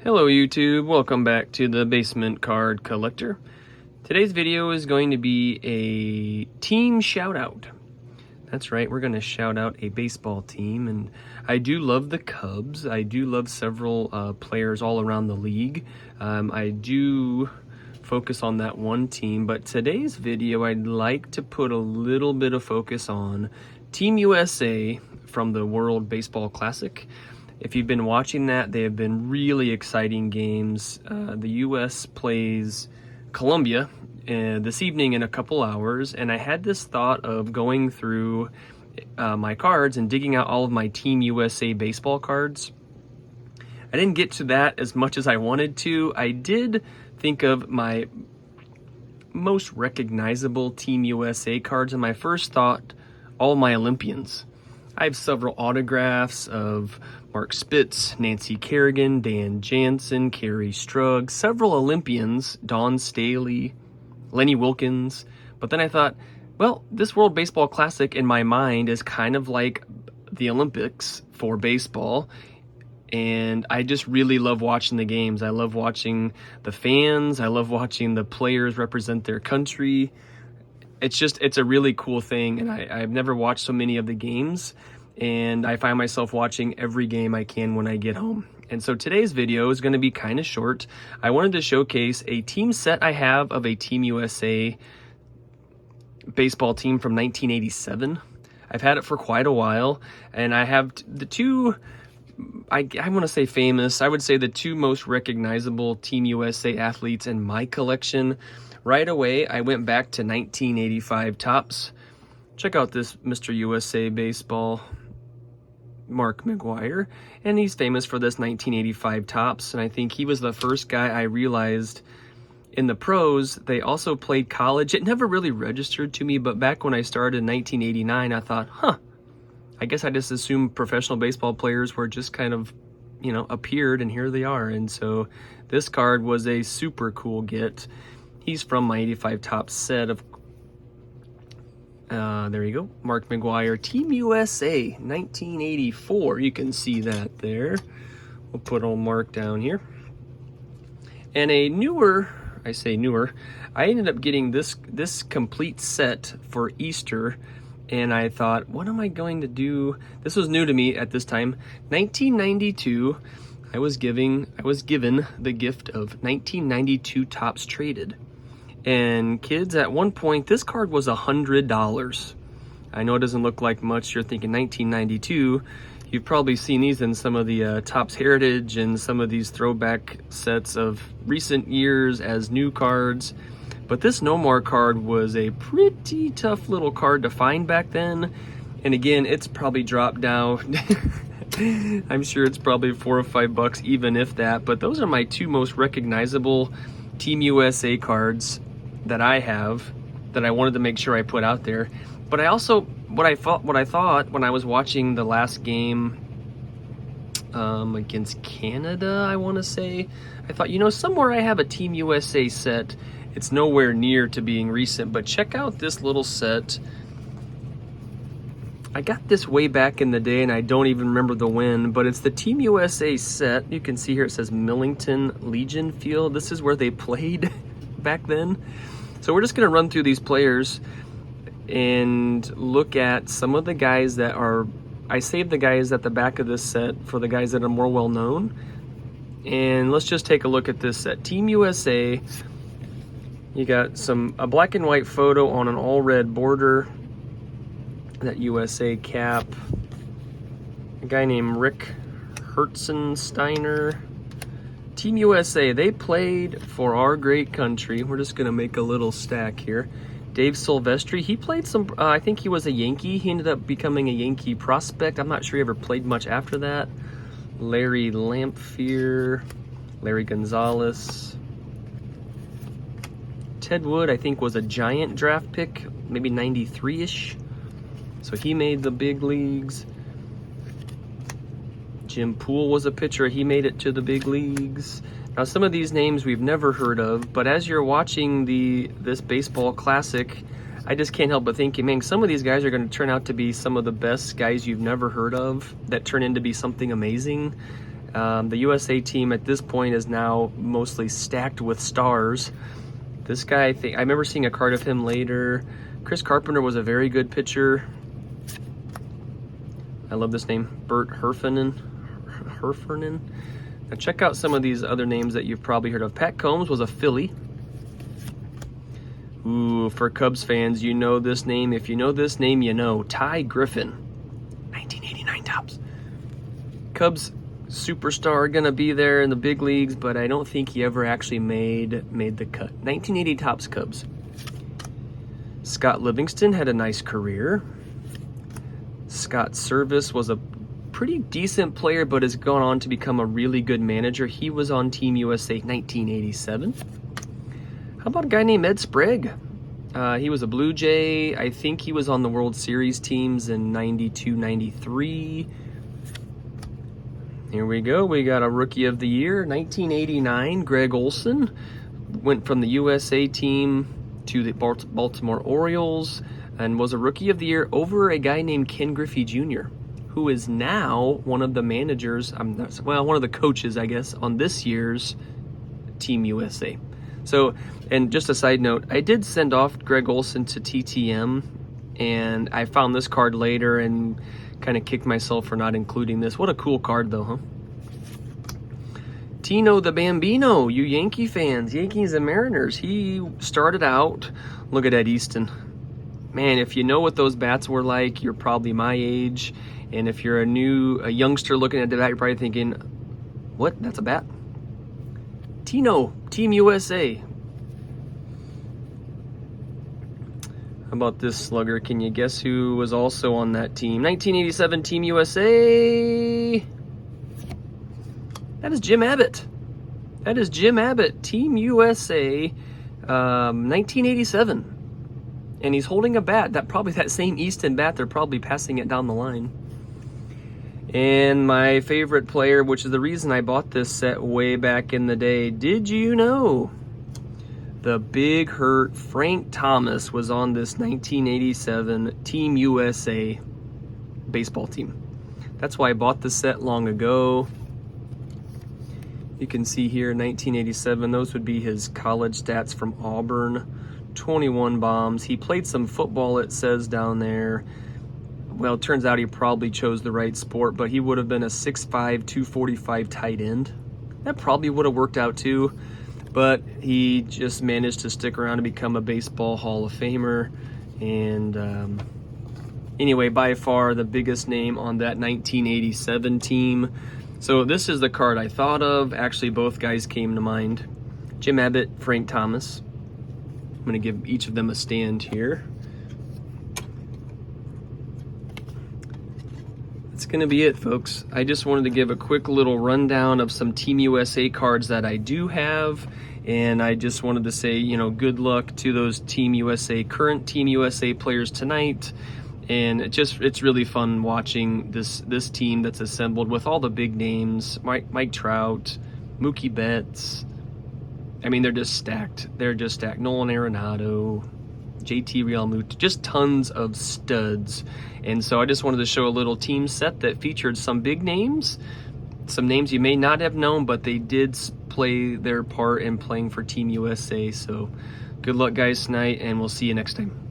Hello YouTube, welcome back to the Basement Card Collector. Today's video is going to be a team shout out. That's right, we're going to shout out a baseball team, and I do love the Cubs. I do love several players all around the league. I do focus on that one team, but today's video I'd like to put a little bit of focus on Team USA from the World Baseball Classic. If you've been watching that, they have been really exciting games. The U.S. plays Colombia this evening in a couple hours, and I had this thought of going through my cards and digging out all of my Team USA baseball cards. I didn't get to that as much as I wanted to. I did think of my most recognizable Team USA cards, and my first thought, all my Olympians. I have several autographs of Mark Spitz, Nancy Kerrigan, Dan Jansen, Kerry Strug, several Olympians, Dawn Staley, Lenny Wilkins. But then I thought, well, this World Baseball Classic in my mind is kind of like the Olympics for baseball. And I just really love watching the games. I love watching the fans. I love watching the players represent their country. It's a really cool thing, and I've never watched so many of the games, and I find myself watching every game I can when I get home. And so today's video is going to be kind of short. I wanted to showcase a team set I have of a Team USA baseball team from 1987. I've had it for quite a while, and I have the two, I want to say famous, I would say the two most recognizable Team USA athletes in my collection. Right away, I went back to 1985 Topps. Check out this Mr. USA baseball, Mark McGwire, and he's famous for this 1985 Topps, and I think he was the first guy I realized in the pros, they also played college. It never really registered to me, but back when I started in 1989, I thought, I guess I just assumed professional baseball players were just kind of, appeared, and here they are. And so this card was a super cool get. He's from my 85 Topps set of, there you go, Mark McGwire, Team USA, 1984. You can see that there. We'll put old Mark down here. And a newer, I say newer, I ended up getting this complete set for Easter, and I thought, what am I going to do? This was new to me at this time. 1992, I was given the gift of 1992 Topps Traded. And kids, at one point, this card was $100. I know it doesn't look like much. You're thinking 1992. You've probably seen these in some of the Topps Heritage and some of these throwback sets of recent years as new cards. But this No More card was a pretty tough little card to find back then. And again, it's probably dropped down. I'm sure it's probably $4 or $5, even if that. But those are my two most recognizable Team USA cards that I have, that I wanted to make sure I put out there. But I also, what I thought when I was watching the last game against Canada, I want to say, I thought, somewhere I have a Team USA set. It's nowhere near to being recent, but check out this little set. I got this way back in the day, and I don't even remember the win, but it's the Team USA set. You can see here it says Millington Legion Field. This is where they played back then. So we're just going to run through these players and look at some of the guys that are, I saved the guys at the back of this set for the guys that are more well known. And let's just take a look at this set. Team USA, you got a black and white photo on an all red border. That USA cap. A guy named Rick Herzensteiner. Team USA, they played for our great country. We're just going to make a little stack here. Dave Silvestri, he played some, I think he was a Yankee. He ended up becoming a Yankee prospect. I'm not sure he ever played much after that. Larry Lamphere, Larry Gonzalez. Ted Wood, I think, was a Giant draft pick, maybe 93-ish. So he made the big leagues. Jim Poole was a pitcher. He made it to the big leagues. Now, some of these names we've never heard of, but as you're watching this baseball classic, I just can't help but thinking, man, some of these guys are going to turn out to be some of the best guys you've never heard of that turn into be something amazing. The USA team at this point is now mostly stacked with stars. This guy, I remember seeing a card of him later. Chris Carpenter was a very good pitcher. I love this name, Bert Herfernan. Now check out some of these other names that you've probably heard of. Pat Combs was a Philly. Ooh, for Cubs fans, you know this name. If you know this name, you know. Ty Griffin, 1989 Topps. Cubs superstar, gonna be there in the big leagues, but I don't think he ever actually made the cut. 1980 Topps Cubs. Scott Livingston had a nice career. Scott Service was a pretty decent player, but has gone on to become a really good manager. He was on Team USA 1987. How about a guy named Ed Sprague? He was a Blue Jay. I think he was on the World Series teams in 92, 93. Here we go. We got a Rookie of the Year, 1989, Greg Olson. Went from the USA team to the Baltimore Orioles and was a Rookie of the Year over a guy named Ken Griffey Jr., who is now one of the managers, one of the coaches, I guess, on this year's Team USA. So, and just a side note, I did send off Greg Olson to TTM, and I found this card later and kind of kicked myself for not including this. What a cool card, though, huh? Tino the Bambino, you Yankee fans, Yankees and Mariners. He started out, look at Ed Easton. Man, if you know what those bats were like, you're probably my age. And if you're a youngster looking at the bat, you're probably thinking, what, that's a bat? Tino, Team USA. How about this slugger? Can you guess who was also on that team? 1987 Team USA. That is Jim Abbott. That is Jim Abbott, Team USA, 1987. And he's holding a bat, that same Easton bat, they're probably passing it down the line. And my favorite player, which is the reason I bought this set way back in the day, did you know the Big Hurt Frank Thomas was on this 1987 Team USA baseball team? That's why I bought the set long ago. You can see here 1987, those would be his college stats from Auburn. 21 bombs. He played some football, it says down there. Well, it turns out he probably chose the right sport, but he would have been a 6'5", 245 tight end. That probably would have worked out too, but he just managed to stick around and become a baseball Hall of Famer. And anyway, by far the biggest name on that 1987 team. So this is the card I thought of. Actually, both guys came to mind. Jim Abbott, Frank Thomas. I'm going to give each of them a stand here. That's going to be it, folks. I just wanted to give a quick little rundown of some Team USA cards that I do have. And I just wanted to say, good luck to those current Team USA players tonight. And it's really fun watching this team that's assembled with all the big names, Mike Trout, Mookie Betts. I mean, they're just stacked. Nolan Arenado, JT Realmuto, just tons of studs. And so I just wanted to show a little team set that featured some big names, some names you may not have known, but they did play their part in playing for Team USA. So good luck, guys, tonight, and we'll see you next time.